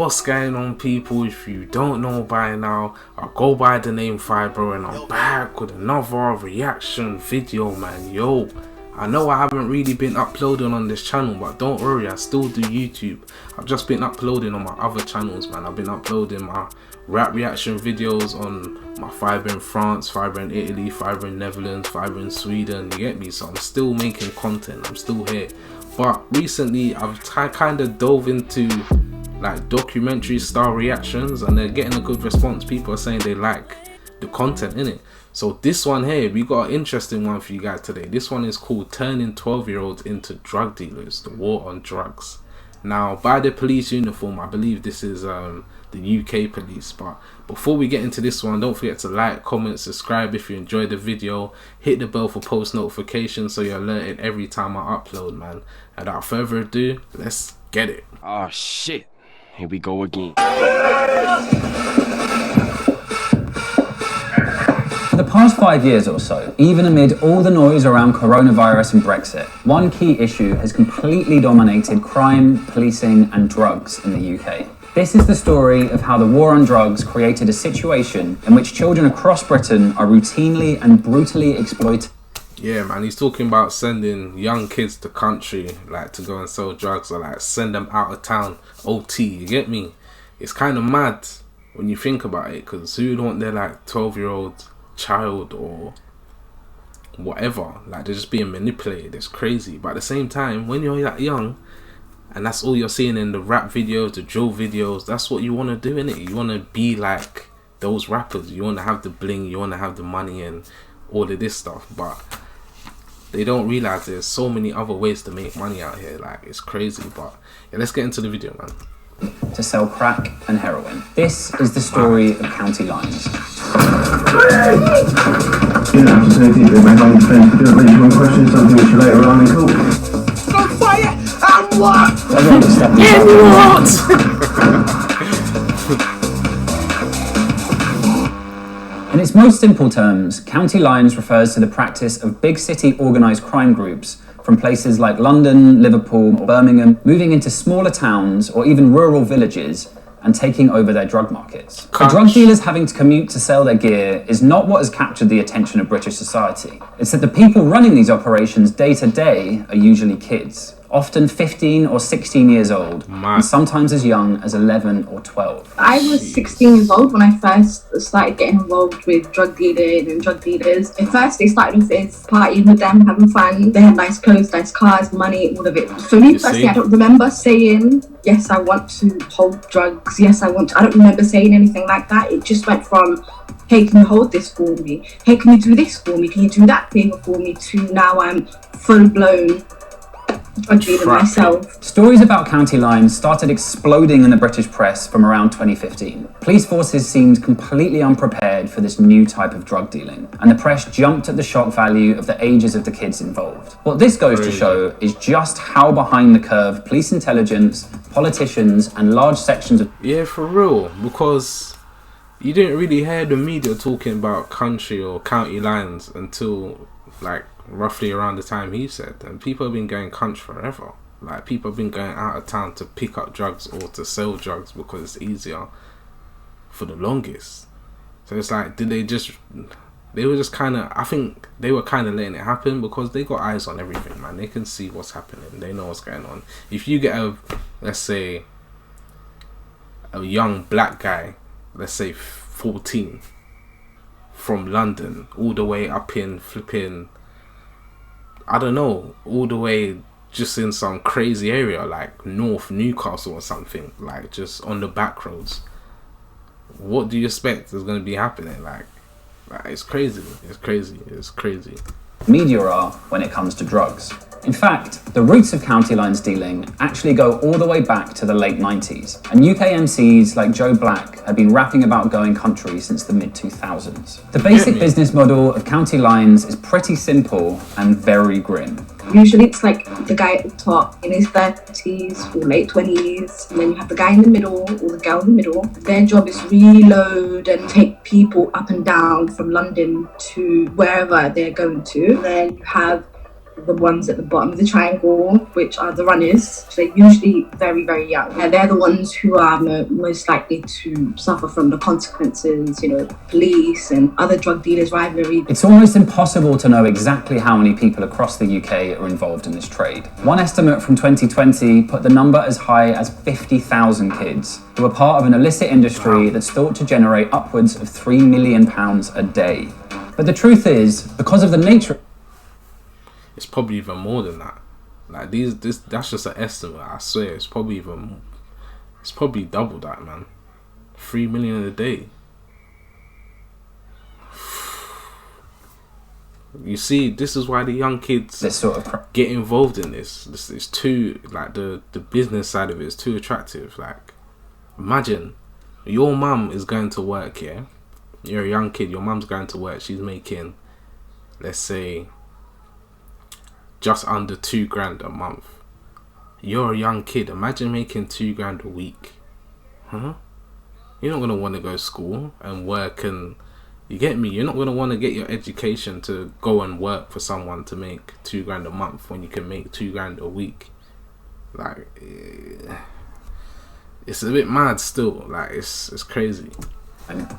What's going on, people? If you don't know by now, I go by the name FIBRE, and I'm back with another reaction video, man. Yo, I know I haven't really been uploading on this channel, but don't worry, I still do YouTube. I've just been uploading on my other channels, man. I've been uploading my rap reaction videos on my FIBRE in France, FIBRE in Italy, FIBRE in Netherlands, FIBRE in Sweden, you get me? So I'm still making content, I'm still here. But recently I've kind of dove into like documentary style reactions, and they're getting a good response. People are saying they like the content in it. So this one here, we got an interesting one for you guys today. This one is called Turning 12-Year-Olds into Drug Dealers, the War on Drugs. Now, by the police uniform, I believe this is the UK police. But before we get into this one, don't forget to like, comment, subscribe if you enjoyed the video. Hit the bell for post notifications so you're alerted every time I upload, man. And without further ado, let's get it. Oh shit, here we go again. For the past 5 years or so, even amid all the noise around coronavirus and Brexit, one key issue has completely dominated crime, policing and drugs in the UK. This is the story of how the war on drugs created a situation in which children across Britain are routinely and brutally exploited. Yeah, man, he's talking about sending young kids to country, like to go and sell drugs, or like send them out of town, OT, you get me? It's kind of mad when you think about it, because who would want their like 12-year-old child or whatever, like they're just being manipulated? It's crazy. But at the same time, when you're that young and that's all you're seeing in the rap videos, the drill videos, that's what you want to do, innit? You want to be like those rappers, you want to have the bling, you want to have the money and all of this stuff. But they don't realize there's so many other ways to make money out here. Like, it's crazy. But yeah, let's get into the video, man. To sell crack and heroin. This is the story of County Lines. In its most simple terms, County Lines refers to the practice of big city organised crime groups from places like London, Liverpool, Birmingham, moving into smaller towns or even rural villages and taking over their drug markets. The drug dealers having to commute to sell their gear is not what has captured the attention of British society. It's that the people running these operations day to day are usually kids, often 15 or 16 years old, and sometimes as young as 11 or 12. I was 16 years old when I first started getting involved with drug dealing and drug dealers. At first, they started off as partying with them, having fun. They had nice clothes, nice cars, money, all of it. For me personally, I don't remember saying, yes, I want to hold drugs, yes, I want to. I don't remember saying anything like that. It just went from, hey, can you hold this for me? Hey, can you do this for me? Can you do that favor for me? To now I'm full-blown drug dealer myself. Stories about County Lines started exploding in the British press from around 2015. Police forces seemed completely unprepared for this new type of drug dealing, and the press jumped at the shock value of the ages of the kids involved. What this goes to show is just how behind the curve police intelligence, politicians and large sections of... Yeah, for real, because you didn't really hear the media talking about country or county lines until like roughly around the time he said, and people have been going country forever. Like, people have been going out of town to pick up drugs or to sell drugs because it's easier for the longest. So it's like, they were just kind of, I think they were kind of letting it happen because they got eyes on everything, man. They can see what's happening, they know what's going on. If you get a, let's say, a young black guy, let's say 14, from London all the way up in flipping, I don't know, all the way just in some crazy area like North Newcastle or something, like just on the back roads, what do you expect is going to be happening? Like it's crazy, it's crazy, it's crazy. Media are when it comes to drugs. In fact, the roots of County Lines dealing actually go all the way back to the late 90s, and UK MCs like Joe Black had been rapping about going country since the mid-2000s. The basic business model of County Lines is pretty simple and very grim. Usually it's like the guy at the top in his 30s or late 20s, and then you have the guy in the middle or the girl in the middle. Their job is reload and take people up and down from London to wherever they're going to. Then you have the ones at the bottom of the triangle, which are the runners. They're usually very, very young. And they're the ones who are most likely to suffer from the consequences, you know, police and other drug dealers' rivalry. It's almost impossible to know exactly how many people across the UK are involved in this trade. One estimate from 2020 put the number as high as 50,000 kids who are part of an illicit industry that's thought to generate upwards of £3 million a day. But the truth is, because of the nature... It's probably even more than that. Like that's just an estimate. I swear, it's probably double that, man. 3 million a day. You see, this is why the young kids get involved in this. This is too, like, the business side of it is too attractive. Like, imagine your mum is going to work, yeah? You're a young kid, your mum's going to work, she's making, let's say, just under £2,000 a month. You're a young kid, imagine making £2,000 a week. Huh? You're not gonna want to go to school and work, and you get me? You're not gonna want to get your education to go and work for someone to make £2,000 a month when you can make £2,000 a week. Like, it's a bit mad still. Like, it's crazy.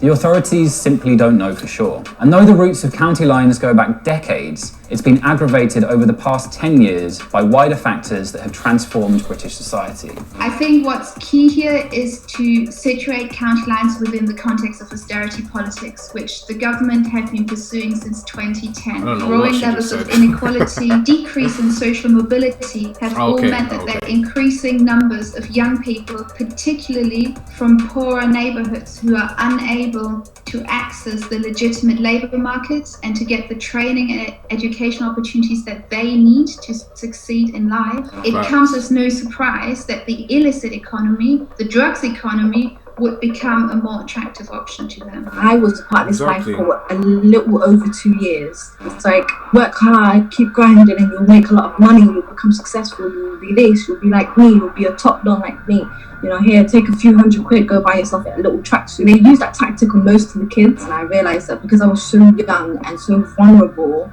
The authorities simply don't know for sure. And though the roots of county lines go back decades, it's been aggravated over the past 10 years by wider factors that have transformed British society. I think what's key here is to situate county lines within the context of austerity politics, which the government have been pursuing since 2010. Growing levels of inequality, decrease in social mobility have all meant that there are increasing numbers of young people, particularly from poorer neighbourhoods, who are unable to access the legitimate labour markets and to get the training and educational opportunities that they need to succeed in life. It comes as no surprise that the illicit economy, the drugs economy, would become a more attractive option to them. I was part of this life for a little over 2 years. It's like, work hard, keep grinding, and you'll make a lot of money, you'll become successful, you'll be this, you'll be like me, you'll be a top don like me. You know, here, take a few £100, go buy yourself a little tracksuit. They use that tactic on most of the kids, and I realised that because I was so young and so vulnerable,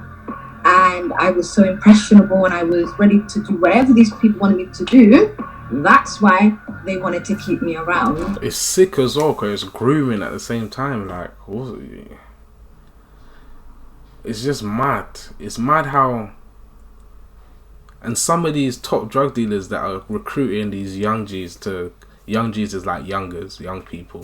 and I was so impressionable, and I was ready to do whatever these people wanted me to do, that's why they wanted to keep me around. It's sick as well, because it's grooming at the same time. Like, it's just mad. It's mad how... And some of these top drug dealers that are recruiting these young G's is like youngers, young people,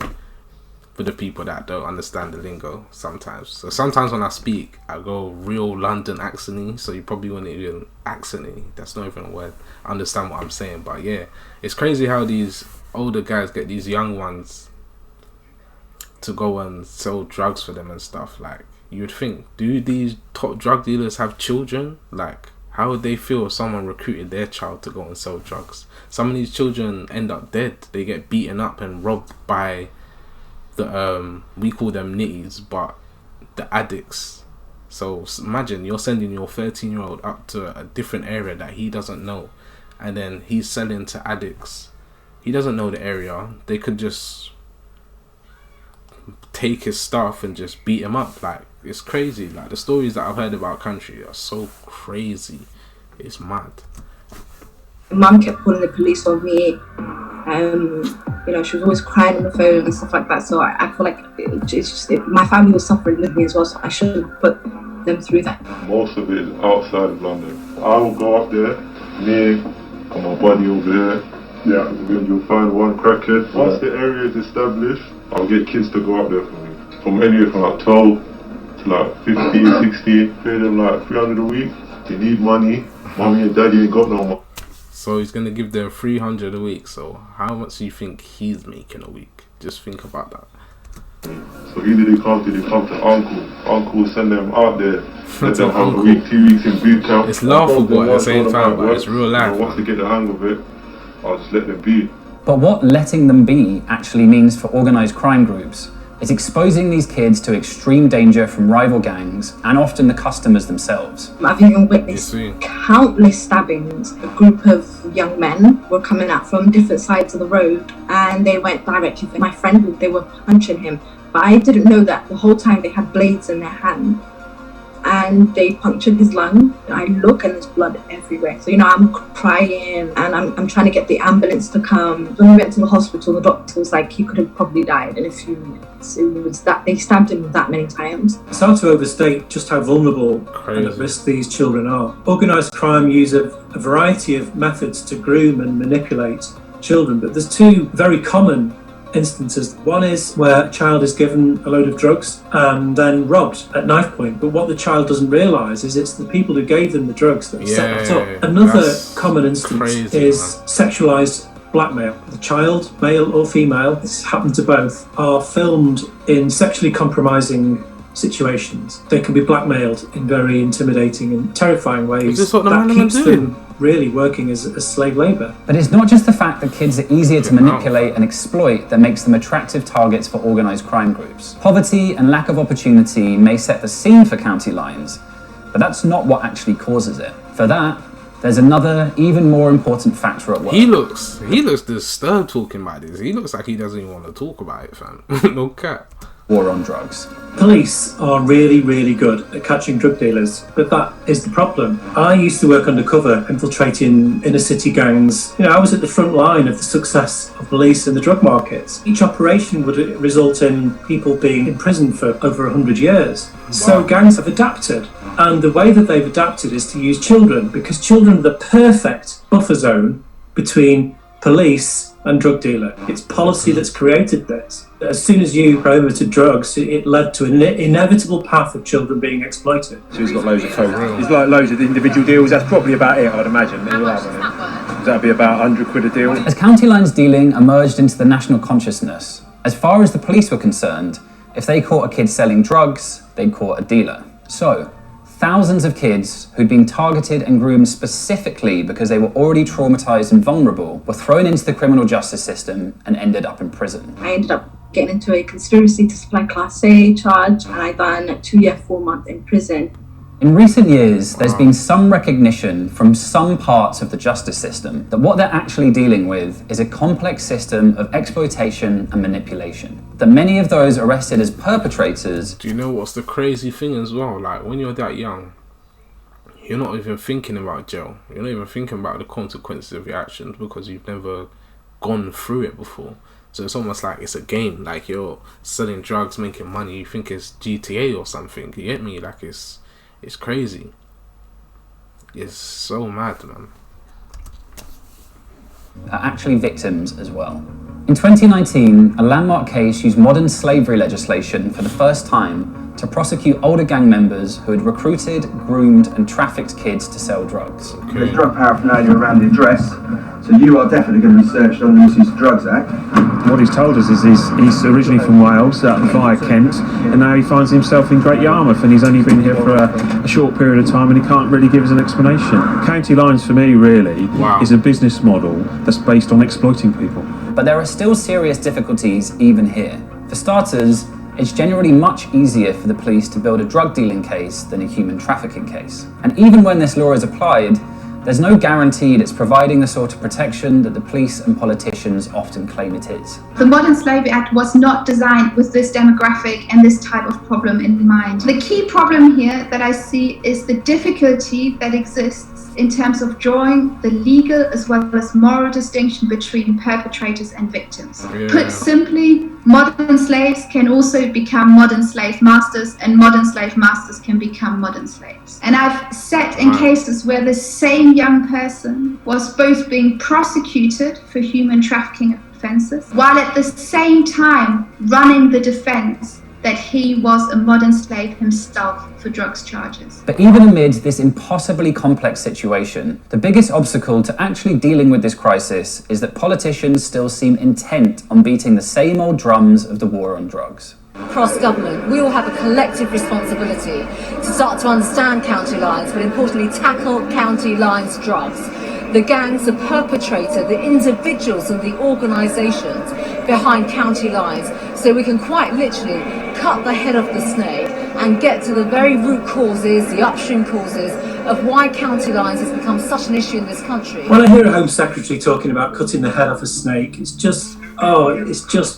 for the people that don't understand the lingo sometimes. So sometimes when I speak, I go real London accent-y, so you probably wouldn't even accent-y. That's not even a word. Understand what I'm saying, but yeah, it's crazy how these older guys get these young ones to go and sell drugs for them and stuff. Like, you would think, do these top drug dealers have children? Like, how would they feel if someone recruited their child to go and sell drugs? Some of these children end up dead. They get beaten up and robbed by the we call them nitties, but the addicts. So imagine you're sending your 13-year-old up to a different area that he doesn't know, and then he's selling to addicts. He doesn't know the area. They could just take his stuff and just beat him up. Like, it's crazy. Like, the stories that I've heard about country are so crazy. It's mad. Mum kept calling the police on me. You know, she was always crying on the phone and stuff like that. So I feel like my family was suffering with me as well. So I shouldn't put them through that. Most of it is outside of London. I will go up there, me and my buddy over here. Yeah, then you'll find one crackhead. Once the area is established, I'll get kids to go up there for me. From anywhere from like 12 to like 15, 16. Pay them like 300 a week. They need money. Mommy and daddy ain't got no money. So he's going to give them 300 a week. So how much do you think he's making a week? Just think about that. So either they come to uncle. Uncle will send them out there. Let them have a week, 2 weeks in boot camp. It's laughable at the same time, but it's real life. Once they get the hang of it, I'll just let them be. But what letting them be actually means for organised crime groups is exposing these kids to extreme danger from rival gangs and often the customers themselves. I've even witnessed countless stabbings. A group of young men were coming out from different sides of the road and they went directly for my friend. They were punching him, but I didn't know that the whole time they had blades in their hand. and they punctured his lung. I look and there's blood everywhere. So, I'm crying and I'm trying to get the ambulance to come. When we went to the hospital, the doctor was like, he could have probably died in a few minutes. It was that they stabbed him that many times. It's hard to overstate just how vulnerable and at risk these children are. Organised crime use a variety of methods to groom and manipulate children, but there's two very common instances. One is where a child is given a load of drugs and then robbed at knife point, but what the child doesn't realise is it's the people who gave them the drugs that set that up. Another common instance is sexualised blackmail. The child, male or female, it's happened to both, are filmed in sexually compromising situations. They can be blackmailed in very intimidating and terrifying ways. Is this what the that man keeps doing? them really working as slave labour. But it's not just the fact that kids are easier to manipulate and exploit that makes them attractive targets for organised crime groups. Poverty and lack of opportunity may set the scene for county lines, but that's not what actually causes it. For that, there's another, even more important factor at work. He looks disturbed talking about this. He looks like he doesn't even want to talk about it, fam. No cap. War on drugs. Police are really, really good at catching drug dealers, but that is the problem. I used to work undercover, infiltrating inner city gangs. I was at the front line of the success of police in the drug markets. Each operation would result in people being imprisoned for over 100 years. Wow. So gangs have adapted, and the way that they've adapted is to use children, because children are the perfect buffer zone between police and drug dealer. It's policy that's created this. As soon as you prohibited drugs, it led to an inevitable path of children being exploited. So he's got loads of coke. He's like loads of individual deals. That's probably about it, I'd imagine. How much is that worth? That'd be about 100 quid a deal. As county lines dealing emerged into the national consciousness, as far as the police were concerned, if they caught a kid selling drugs, they'd caught a dealer. So, thousands of kids who'd been targeted and groomed specifically because they were already traumatised and vulnerable were thrown into the criminal justice system and ended up in prison. I ended up getting into a conspiracy to supply Class A charge, and I done a 2-year, 4-month in prison. In recent years, there's been some recognition from some parts of the justice system that what they're actually dealing with is a complex system of exploitation and manipulation. That many of those arrested as perpetrators... Do you know what's the crazy thing as well? Like, when you're that young, you're not even thinking about jail. You're not even thinking about the consequences of your actions because you've never gone through it before. So it's almost like it's a game. Like, you're selling drugs, making money. You think it's GTA or something. You get me? Like, it's crazy. It's so mad, man. Are actually victims as well. In 2019, a landmark case used modern slavery legislation for the first time to prosecute older gang members who had recruited, groomed and trafficked kids to sell drugs. Okay. There's drug paraphernalia around the address, so you are definitely going to be searched under the Misuse of Drugs Act. What he's told us is he's originally from Wales, via Kent, and now he finds himself in Great Yarmouth, and he's only been here for a short period of time, and he can't really give us an explanation. County lines, for me, really, is a business model that's based on exploiting people. But there are still serious difficulties even here. For starters, it's generally much easier for the police to build a drug dealing case than a human trafficking case. And even when this law is applied, there's no guarantee it's providing the sort of protection that the police and politicians often claim it is. The Modern Slavery Act was not designed with this demographic and this type of problem in mind. The key problem here that I see is the difficulty that exists in terms of drawing the legal as well as moral distinction between perpetrators and victims. Yeah. Put simply, modern slaves can also become modern slave masters, and modern slave masters can become modern slaves. And I've sat in cases where the same young person was both being prosecuted for human trafficking offences, while at the same time running the defence that he was a modern slave himself for drugs charges. But even amid this impossibly complex situation, the biggest obstacle to actually dealing with this crisis is that politicians still seem intent on beating the same old drums of the war on drugs. Across government, we all have a collective responsibility to start to understand county lines, but importantly tackle county lines drugs. The gangs, the perpetrator, the individuals and the organisations behind county lines, so we can quite literally cut the head off the snake and get to the very root causes, the upstream causes of why county lines has become such an issue in this country. When I hear a Home Secretary talking about cutting the head off a snake, it's just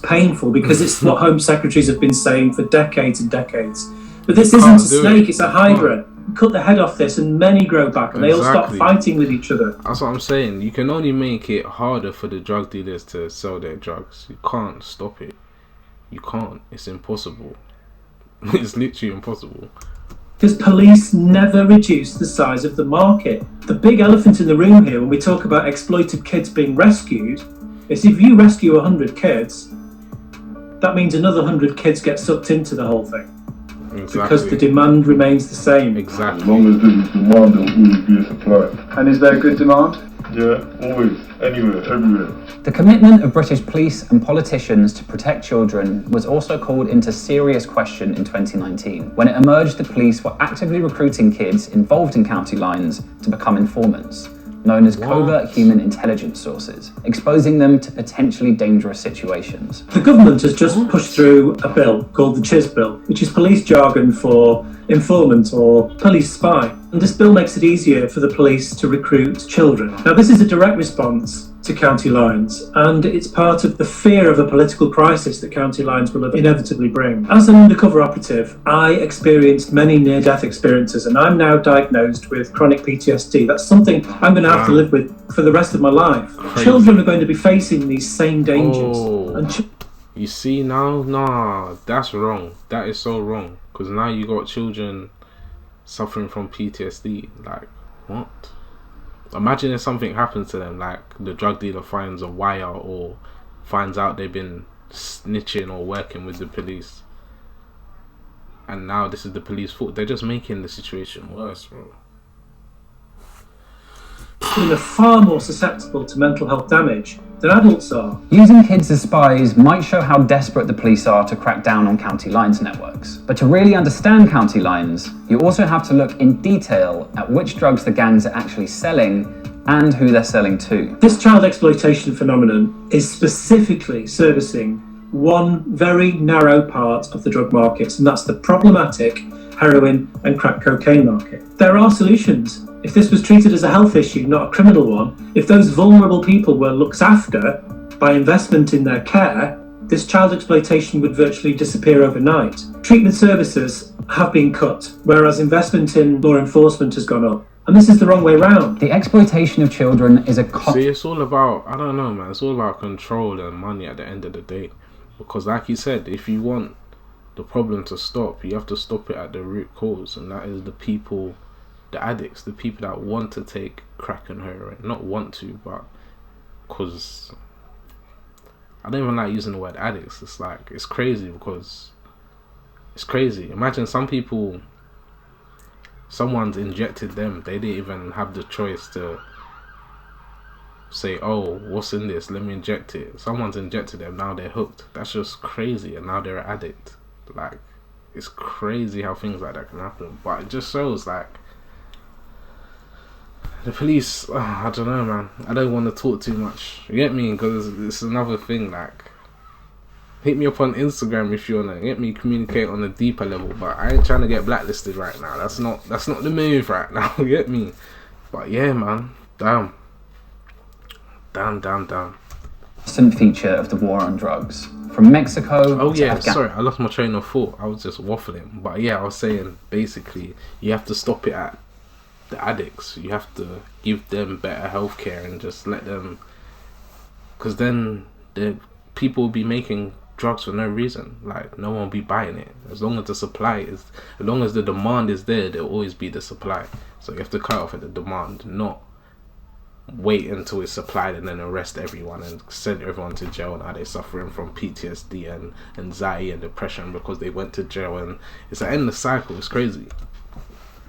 painful, because it's what Home Secretaries have been saying for decades and decades. But this isn't a snake, it's a hydra. Cut the head off this and many grow back and they all stop fighting with each other. That's what I'm saying. You can only make it harder for the drug dealers to sell their drugs. You can't stop it. You can't. It's impossible. It's literally impossible. Because police never reduce the size of the market. The big elephant in the room here when we talk about exploited kids being rescued is if you rescue 100 kids, that means another 100 kids get sucked into the whole thing. Exactly. Because the demand remains the same. Exactly. As long as there's a demand, there will always be a supply. And is there good demand? Yeah, always, anywhere, everywhere. The commitment of British police and politicians to protect children was also called into serious question in 2019, when it emerged the police were actively recruiting kids involved in county lines to become informants, known as covert human intelligence sources, exposing them to potentially dangerous situations. The government has just pushed through a bill called the CHIS Bill, which is police jargon for informant or police spy. And this bill makes it easier for the police to recruit children. Now, this is a direct response to county lines, and it's part of the fear of a political crisis that county lines will inevitably bring. As an undercover operative, I experienced many near-death experiences, and I'm now diagnosed with chronic PTSD. That's something I'm going to have to live with for the rest of my life. Crazy. Children are going to be facing these same dangers. And you see now? Nah, that's wrong. That is so wrong. Because now you got children suffering from PTSD. Like, what? Imagine if something happens to them, like the drug dealer finds a wire or finds out they've been snitching or working with the police. And now this is the police fault. They're just making the situation worse, bro. Children are far more susceptible to mental health damage than adults are. Using kids as spies might show how desperate the police are to crack down on county lines networks. But to really understand county lines, you also have to look in detail at which drugs the gangs are actually selling and who they're selling to. This child exploitation phenomenon is specifically servicing one very narrow part of the drug markets, and that's the problematic heroin and crack cocaine market. There are solutions. If this was treated as a health issue, not a criminal one, if those vulnerable people were looked after by investment in their care, this child exploitation would virtually disappear overnight. Treatment services have been cut, whereas investment in law enforcement has gone up. And this is the wrong way round. The exploitation of children is a... See, it's all about, I don't know, man, it's all about control and money at the end of the day. Because like you said, if you want the problem to stop, you have to stop it at the root cause, and that is the people, the addicts, the people that want to take crack and heroin. Not want to, but because I don't even like using the word addicts. It's like, it's crazy because it's crazy. Imagine some people, someone's injected them, they didn't even have the choice to say, oh, what's in this, let me inject it. Someone's injected them, now they're hooked. That's just crazy, and now they're an addict. Like, it's crazy how things like that can happen. But it just shows, like, the police, I don't know, man. I don't want to talk too much, you get me? Because it's another thing. Like, hit me up on Instagram if you want to get me communicate on a deeper level, but I ain't trying to get blacklisted right now. That's not the move right now, you get me? But yeah, man, damn. Constant feature of the war on drugs. From Mexico oh to yeah, Afghanistan. sorry, I lost my train of thought. I was just waffling. But yeah, I was saying, basically, you have to stop it at the addicts. You have to give them better healthcare and just let them... Because then the people will be making drugs for no reason. Like, no one will be buying it. As long as the supply is... As long as the demand is there, there'll always be the supply. So you have to cut off at the demand, not wait until it's supplied and then arrest everyone and send everyone to jail. Now they're suffering from PTSD and anxiety and depression because they went to jail, and it's an endless cycle. It's crazy.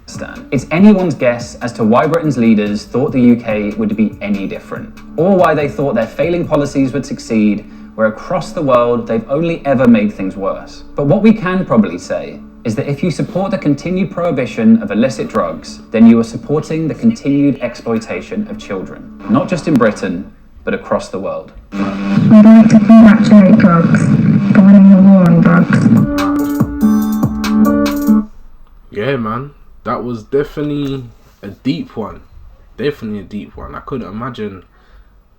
It's anyone's guess as to why Britain's leaders thought the UK would be any different, or why they thought their failing policies would succeed where across the world they've only ever made things worse. But what we can probably say is that if you support the continued prohibition of illicit drugs, then you are supporting the continued exploitation of children, not just in Britain, but across the world. We'd like to congratulate drugs for winning the war on drugs. Yeah, man, that was definitely a deep one. Definitely a deep one. I couldn't imagine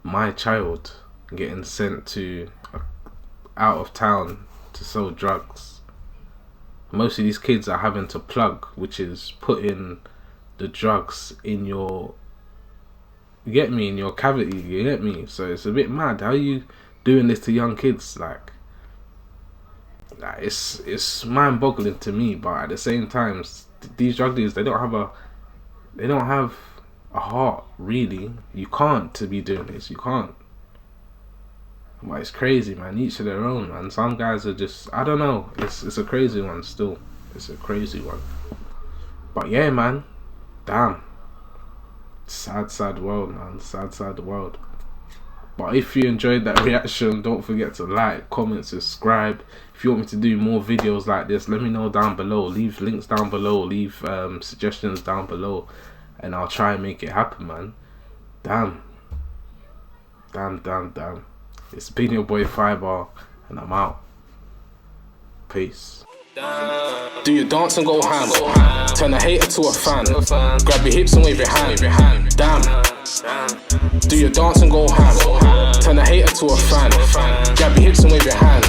my child getting sent to out of town to sell drugs. most of these kids are having to plug, which is putting the drugs in your, you get me, in your cavity, you get me? So it's a bit mad. How are you doing this to young kids? Like it's mind-boggling to me. But at the same time, these drug dealers, they don't have a heart, really. You can't to be doing this. You can't. But it's crazy, man. Each of their own, man. Some guys are just, I don't know. It's a crazy one still. It's a crazy one. But yeah, man. Damn. Sad world, man. Sad world. But if you enjoyed that reaction, don't forget to like, comment, subscribe. If you want me to do more videos like this, let me know down below. Leave links down below. Leave suggestions down below. And I'll try and make it happen, man. Damn. It's been your boy Fibre, and I'm out. Peace. Do your dance and go ham. Turn a hater to a fan. Grab your hips and wave your hand. Damn. Do your dance and go ham. Turn a hater to a fan. Grab your hips and wave your hand.